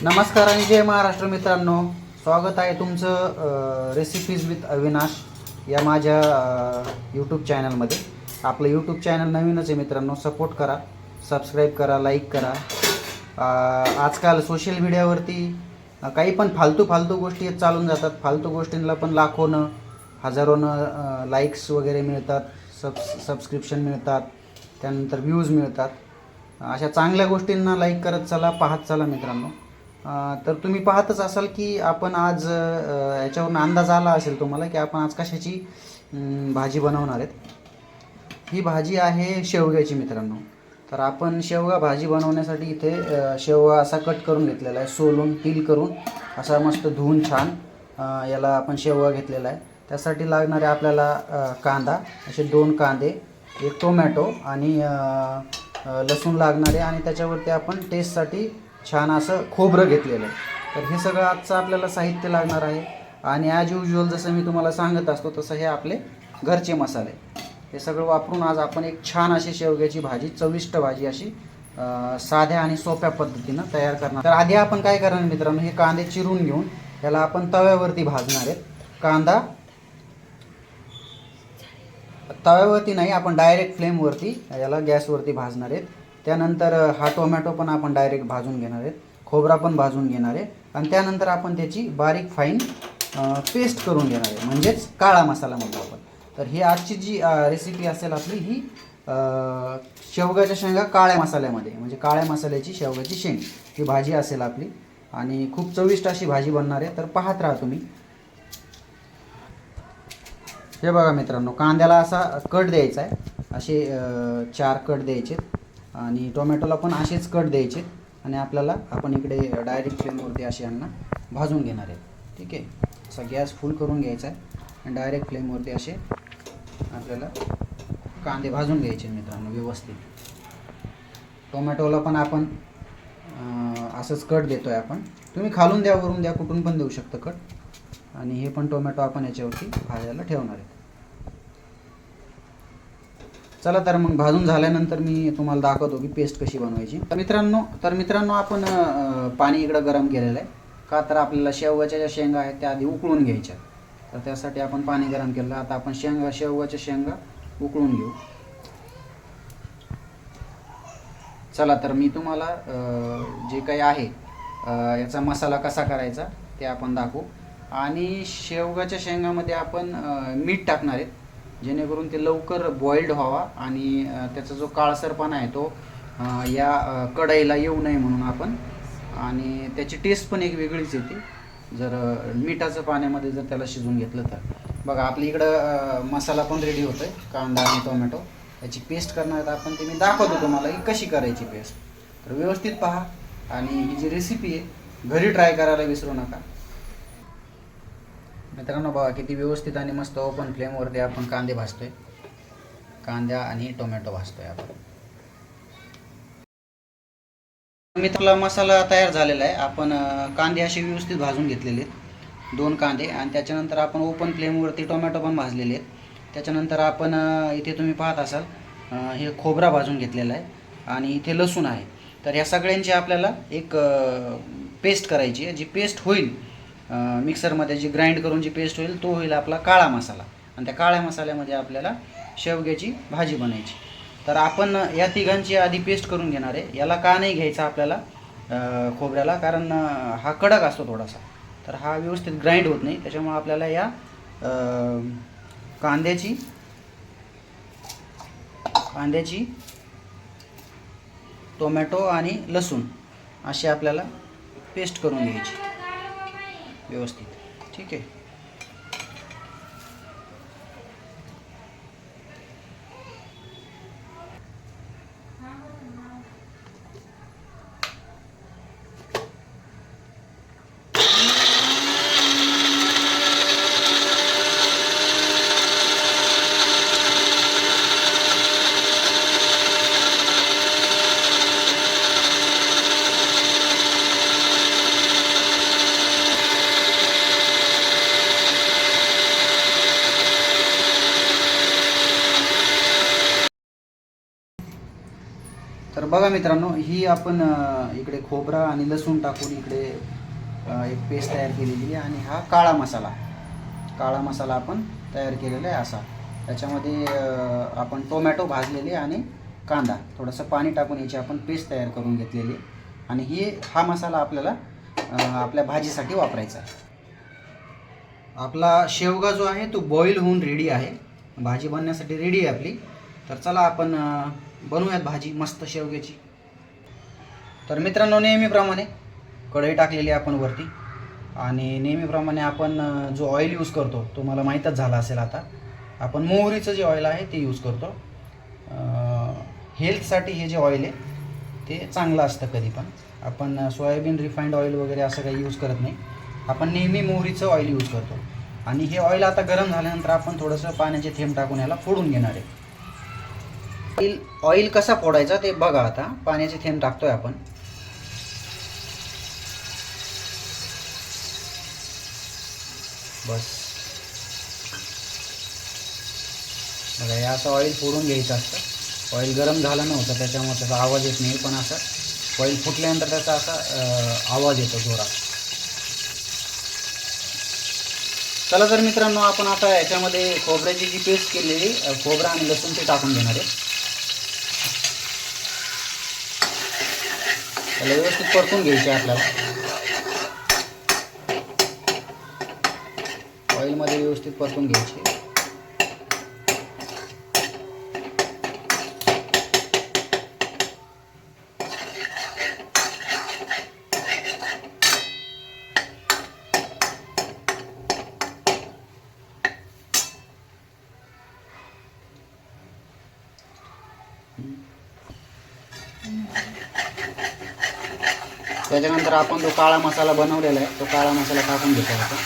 नमस्कार आणि जय महाराष्ट्र मित्रांनो. स्वागत आहे तुमचं रेसिपीज विथ अविनाश या माझ्या यूट्यूब चॅनलमध्ये. आपलं यूट्यूब चॅनल नवीनच आहे मित्रांनो, सपोर्ट करा, सबस्क्राईब करा, लाईक करा. आजकाल सोशल मीडियावरती काही पण फालतू गोष्टी चालून जातात. फालतू गोष्टींना पण लाखोनं हजारोनं लाईक्स वगैरे मिळतात, सबस्क्रिप्शन मिळतात, त्यानंतर व्ह्यूज मिळतात. अशा चांगल्या गोष्टींना लाईक करत चला, पाहत चला मित्रांनो. तर तुम्ही पाहतच असाल की आपण आज याच्यावरून अंदाज आला असेल तुम्हाला की आपण आज कशाची भाजी बनवणार आहेत. ही भाजी आहे शेवग्याची मित्रांनो. तर आपण शेवगा भाजी बनवण्यासाठी इथे शेवगा असा कट करून घेतलेला आहे, सोलून पील करून असा मस्त धुवून छान याला आपण शेवगा घेतलेला आहे. त्यासाठी लागणारे आपल्याला कांदा, असे 2 कांदे, 1 टोमॅटो आणि लसूण लागणारे, आणि त्याच्यावरती आपण टेस्टसाठी छान असं खोबरं घेतलेलं आहे. तर हे सगळं आजचं आपल्याला साहित्य लागणार आहे. आणि ॲज युज्युअल जसं मी तुम्हाला सांगत असतो तसं हे आपले घरचे मसाले, हे सगळं वापरून आज आपण एक छान अशी शेवग्याची भाजी, चविष्ट भाजी अशी साध्या आणि सोप्या पद्धतीनं तयार करणार. तर आधी आपण काय करणार मित्रांनो, हे कांदे चिरून घेऊन याला आपण तव्यावरती भाजणार आहेत. कांदा तव्यावरती नाही, आपण डायरेक्ट फ्लेमवरती याला गॅसवरती भाजणार आहेत. त्यानंतर हा टोमॅटो पण आपण डायरेक्ट भाजून घेणार आहेत, खोबरा पण भाजून घेणार आहे, आणि त्यानंतर आपण त्याची बारीक फाईन पेस्ट करून घेणार आहे, म्हणजेच काळा मसाला म्हणतो आपण. तर ही आजची जी रेसिपी असेल आपली, ही शेवगाच्या शेंगा काळ्या मसाल्यामध्ये, म्हणजे काळ्या मसाल्याची शेवगाची शेंग ही भाजी असेल आपली, आणि खूप चविष्ट अशी भाजी बनणार आहे. तर पाहत राहा तुम्ही. हे बघा मित्रांनो, कांद्याला असा कट द्यायचा आहे, असे 4 कट द्यायचे, आणि टोमॅटोला पण असेच कट द्यायचे. आणि आपण इकडे डायरेक्ट फ्लेमवरती असे यांना भाजून घेणार आहे. ठीक आहे, असा गॅस फुल करून घ्यायचा आहे आणि डायरेक्ट फ्लेमवरती असे आपल्याला कांदे भाजून घ्यायचे मित्रांनो व्यवस्थित. टोमॅटोला पण आपण असंच कट देतो आहे आपण. तुम्ही खालून द्या, वरून द्या, कुठून पण देऊ शकता कट. आणि हे पण टोमॅटो आपण याच्यावरती भाजायला ठेवणार आहे. चला, तर मग भाजून झाल्यानंतर मी तुम्हाला दाखवतो की पेस्ट कशी बनवायची. तर मित्रांनो आपण पाणी इकडं गरम केलेलं आहे. का तर आपल्याला शेवगाच्या ज्या शेंगा आहेत त्या आधी उकळून घ्यायच्या. तर त्यासाठी आपण पाणी गरम केलं. आता आपण शेवगाच्या शेंगा उकळून घेऊ. चला, तर मी तुम्हाला जे काही आहे याचा मसाला कसा करायचा ते आपण दाखवू. आणि शेवगाच्या शेंगामध्ये आपण मीठ टाकणार आहेत, जेणेकरून ते लवकर बॉइल्ड व्हावा आणि त्याचा जो काळसरपणा आहे तो या कढईला येऊ नये म्हणून आपण. आणि त्याची टेस्ट पण एक वेगळीच येते जर मिठाचं पाण्यामध्ये जर त्याला शिजवून घेतलं तर. बघा, आपल्या इकडं मसाला पण रेडी होतो आहे, कांदा आणि टोमॅटो याची पेस्ट करणार आहेत आपण. ते मी दाखवतो तुम्हाला की कशी करायची पेस्ट. तर व्यवस्थित पहा, आणि ही जी रेसिपी आहे घरी ट्राय करायला विसरू नका मित्रांनो. बघा किती व्यवस्थित आणि मस्त ओपन फ्लेमवरती आपण कांदे भाजतोय, कांदा आणि टोमॅटो भाजतोय आपण. मित्रांनो, मसाला तयार झालेला आहे. आपण कांदे असे व्यवस्थित भाजून घेतलेले आहेत, 2 कांदे, आणि त्याच्यानंतर आपण ओपन फ्लेमवरती टोमॅटो पण भाजलेले आहेत. त्याच्यानंतर आपण इथे तुम्ही पाहत असाल हे खोबरा भाजून घेतलेला आहे, आणि इथे लसूण आहे. तर या सगळ्यांची आपल्याला एक पेस्ट करायची आहे. जी पेस्ट होईल मिक्सरमध्ये, जी ग्राइंड करून जी पेस्ट होईल तो होईल आपला काळा मसाला. आणि त्या काळ्या मसाल्यामध्ये आपल्याला शेवग्याची भाजी बनायची. तर आपण या तिघांची आधी पेस्ट करून घेणार आहे. याला का नाही घ्यायचा आपल्याला खोबऱ्याला, कारण हा कडक असतो थोडासा, तर हा व्यवस्थित ग्राइंड होत नाही. त्याच्यामुळे आपल्याला या कांद्याची टोमॅटो आणि लसूण अशी आपल्याला पेस्ट करून घ्यायची व्यवस्थित. ठीक आहे. तर बघा मित्रांनो, ही आपण इकडे खोबरा आणि लसूण टाकून इकडे एक पेस्ट तयार केलेली आहे. आणि हा काळा मसाला आपण तयार केलेला आहे असा. त्याच्यामध्ये आपण टोमॅटो भाजलेले आणि कांदा थोडंसं पाणी टाकून याची आपण पेस्ट तयार करून घेतलेली आहे. आणि हा मसाला आपल्याला आपल्या भाजीसाठी वापरायचा आहे. आपला शेवगा जो आहे तो बॉईल होऊन रेडी आहे, भाजी बनण्यासाठी रेडी आहे आपली. तर चला आपण बनवूयात भाजी मस्त शेवग्याची. तर मित्रांनो, नेहमीप्रमाणे कढई टाकलेली आपण वरती. आणि नेहमीप्रमाणे आपण जो ऑइल यूज करतो तो मला माहीतच झाला असेल आता. आपण मोहरीचं जे ऑइल आहे ते यूज करतो. हेल्थसाठी हे जे ऑइल आहे ते चांगलं असतं. कधी पण आपण सोयाबीन रिफाईंड ऑइल वगैरे असं काही यूज करत नाही. आपण नेहमी मोहरीचं ऑइल यूज करतो. आणि हे ऑइल आता गरम झाल्यानंतर आपण थोडंसं पाण्याचे थेंब टाकून याला फोडून घेणार आहे. ऑइल कसा फोडायचा ते बघा. आता पाण्याचे थेंब टाकतोय आपण. बस बघा, हे असं ऑइल फोडून घ्यायचं असतं. ऑइल गरम झालं नव्हतं त्याच्यामुळे त्याचा आवाज येत नाही, पण असं ऑइल फुटल्यानंतर त्याचा असा आवाज येतो जोरात. चला तर मित्रांनो, आपण आता याच्यामध्ये खोबऱ्याची जी पेस्ट केलेली खोबरा आणि लसूण ते टाकून घेणार आहे. त्याला व्यवस्थित परतून घ्यायचे आपल्याला. ऑइलमध्ये व्यवस्थित परतून घ्यायचे. त्याच्यानंतर आपण जो काळा मसाला बनवलेला आहे तो काळा मसाला टाकून घेतो आपण.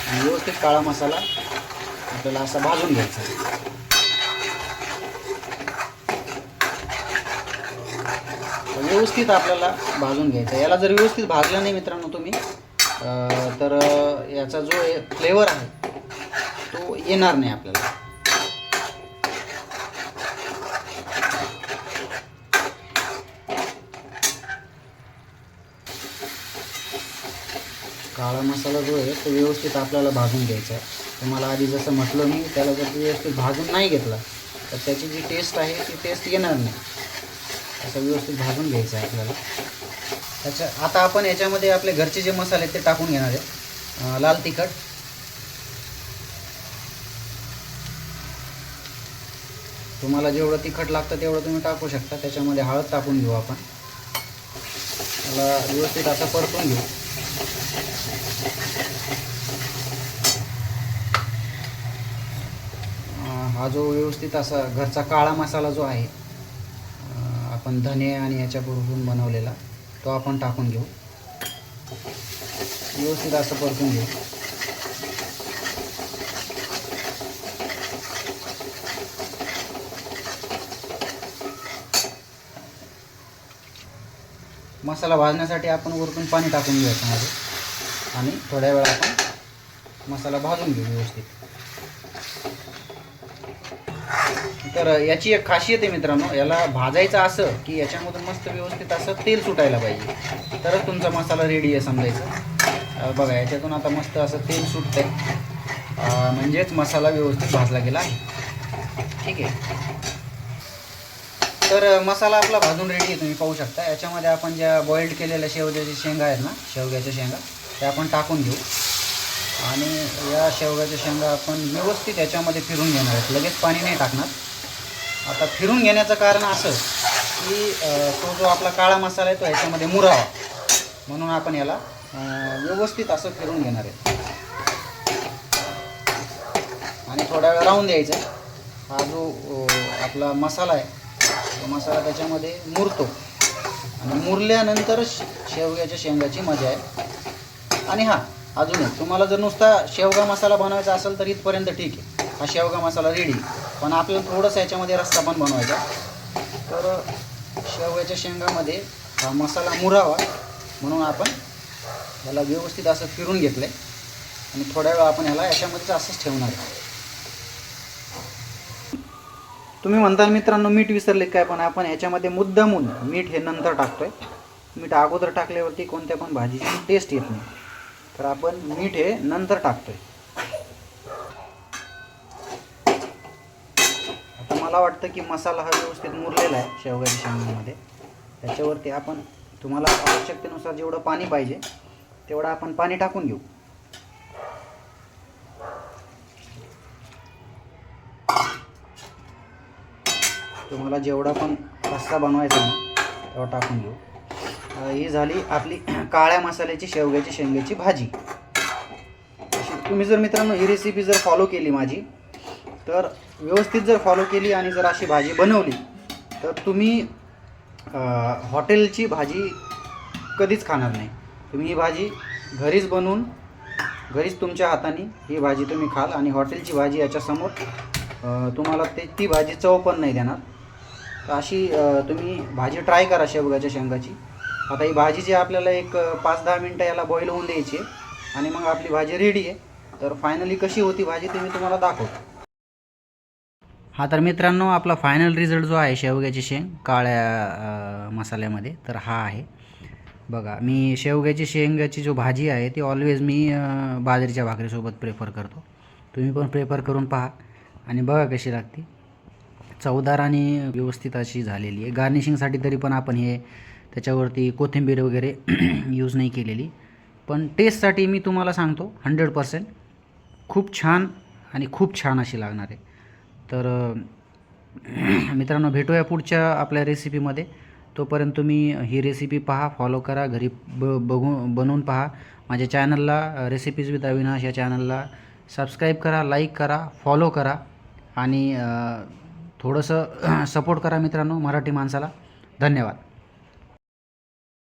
आणि व्यवस्थित काळा मसाला आपल्याला असा भाजून घ्यायचा. व्यवस्थित आपल्याला भाजून घ्यायचा. याला जर व्यवस्थित भाजलं नाही मित्रांनो तुम्ही तर याचा जो फ्लेवर आहे तो येणार नाही आपल्याला. काळा मसाला जो आहे तो व्यवस्थित आपल्याला भाजून घ्यायचा आहे. तुम्हाला आधी जसं म्हटलं मी, त्याला जर व्यवस्थित भाजून नाही घेतला तर त्याची जी टेस्ट आहे ती टेस्ट येणार नाही. असं व्यवस्थित भाजून घ्यायचं आहे आपल्याला. आता आपण याच्यामध्ये आपले घरचे जे मसाले आहेत ते टाकून घेणार आहे. लाल तिखट, तुम्हाला जेवढं तिखट लागतं तेवढं तुम्ही टाकू शकता. त्याच्यामध्ये हळद टाकून घेऊ आपण. त्याला व्यवस्थित आता परतून घेऊ. हा जो व्यवस्थित असा घरचा काळा मसाला जो आहे आपण धने आणि याच्याबरोबर बनवलेला तो आपण टाकून घेऊ. व्यवस्थित असं परतून घेऊ. मसाला भाजण्यासाठी आपण वरतून पाणी टाकून घेऊ याच्यामध्ये. आणि थोड्या वेळ आपण मसाला भाजून घेऊ व्यवस्थित. तर याची एक खासियत आहे मित्रांनो, याला भाजायचं असं की याच्यामधून मस्त व्यवस्थित असं तेल सुटायला पाहिजे, तरच तुमचा मसाला रेडी आहे समजायचं. बघा, याच्यातून आता मस्त असं तेल सुटतंय, म्हणजेच मसाला व्यवस्थित भाजला गेला आहे. ठीक आहे. तर मसाला आपला भाजून रेडी आहे, तुम्ही पाहू शकता. याच्यामध्ये आपण ज्या बॉइल्ड केलेल्या शेवग्याच्या शेंगा आहेत ना, शेवग्याच्या शेंगा त्या आपण टाकून घेऊ. आणि या शेवग्याच्या शेंगा आपण व्यवस्थित याच्यामध्ये फिरून घेणार आहेत. लगेच पाणी नाही टाकणार. आता फिरून घेण्याचं कारण असं की तो जो आपला काळा मसाला आहे तो याच्यामध्ये मुरावा, म्हणून आपण याला व्यवस्थित असं फिरून घेणार आहे. आणि थोडा वेळ राहून द्यायचा. हा जो आपला मसाला आहे तो मसाला त्याच्यामध्ये मुरतो. आणि मुरल्यानंतर शेवग्याच्या शेंगाची मजा आहे. आणि अजून एक, तुम्हाला जर नुसता शेवगा मसाला बनवायचा असेल तर इथपर्यंत ठीक आहे, हा शेवगा मसाला रेडी. पण आपल्याला थोडंसं याच्यामध्ये रस्सा पण बनवायचा. तर शेवग्याच्या शेंगामध्ये हा मसाला मुरावा म्हणून आपण याला व्यवस्थित असं फिरून घेतलं आहे. आणि थोड्या वेळ आपण याला याच्यामध्येच असंच ठेवणार आहे. तुम्ही म्हणता मित्रांनो मीठ विसरले काय, पण आपण याच्यामध्ये मुद्दामून मीठ हे नंतर टाकतोय. मीठ अगोदर टाकल्यावरती कोणत्या पण भाजीची टेस्ट येत नाही, तर आपण मीठ हे नंतर टाकतोय. आता मला वाटतं की मसाला हा व्यवस्थित मुरलेला आहे शेवग्याच्या शेंगामध्ये. त्याच्यावरती आपण तुम्हाला आवश्यकतेनुसार जेवढं पाणी पाहिजे तेवढं आपण पाणी टाकून घेऊ. तुम्हाला जेवढा पण रस्सा बनवायचा ना तेवढा टाकून घेऊ. ही झाली आपली काळ्या मसाल्याची शेवग्याची शेंगाची भाजी. तुम्ही जर मित्रांनो ही रेसिपी जर फॉलो केली माझी, तर व्यवस्थित जर फॉलो केली आणि जर अशी भाजी बनवली, तर तुम्ही हॉटेलची भाजी कधीच खाणार नाही. तुम्ही ही भाजी घरीच बनवून घरीच तुमच्या हाताने ही भाजी तुम्ही खाल, आणि हॉटेलची भाजी याच्यासमोर तुम्हाला ती भाजी चव पण नाही देणार. तर अशी तुम्ही भाजी ट्राय करा शेवग्याच्या शेंगाची. आता ही भाजी जी आपल्याला एक 5-10 मिनटं याला बॉईल होऊन द्यायची आहे, आणि मग आपली भाजी रेडी आहे. तर फायनली कशी होती भाजी ते मी तुम्हाला दाखवतो. हा तर मित्रांनो आपला फायनल रिझल्ट जो आहे शेवग्याची शेंग काळ्या मसाल्यामध्ये, तर हा आहे बघा. मी शेवग्याची शेंगाची जो भाजी आहे ती ऑलवेज मी बाजरीच्या भाकरीसोबत प्रेफर करतो. तुम्ही पण प्रेफर करून पहा आणि बघा कशी लागते. चवदार आणि व्यवस्थित अशी झालेली आहे. गार्निशिंगसाठी तरी पण आपण हे त्याच्यावरती कोथिंबीर वगैरे यूज नाही केलेली, पण टेस्टसाठी मी तुम्हाला सांगतो 100% खूप छान आणि खूप छान अशी लागणार आहे. तर मित्रांनो भेटूया पुढच्या आपल्या रेसिपीमध्ये. तोपर्यंत तुम्ही ही रेसिपी पहा, फॉलो करा, घरी बनवून पहा. माझ्या चॅनलला रेसिपीज विथ अविनाश या चॅनलला सबस्क्राईब करा, लाईक करा, फॉलो करा, आणि थोडंसं सपोर्ट करा मित्रांनो मराठी माणसाला. धन्यवाद.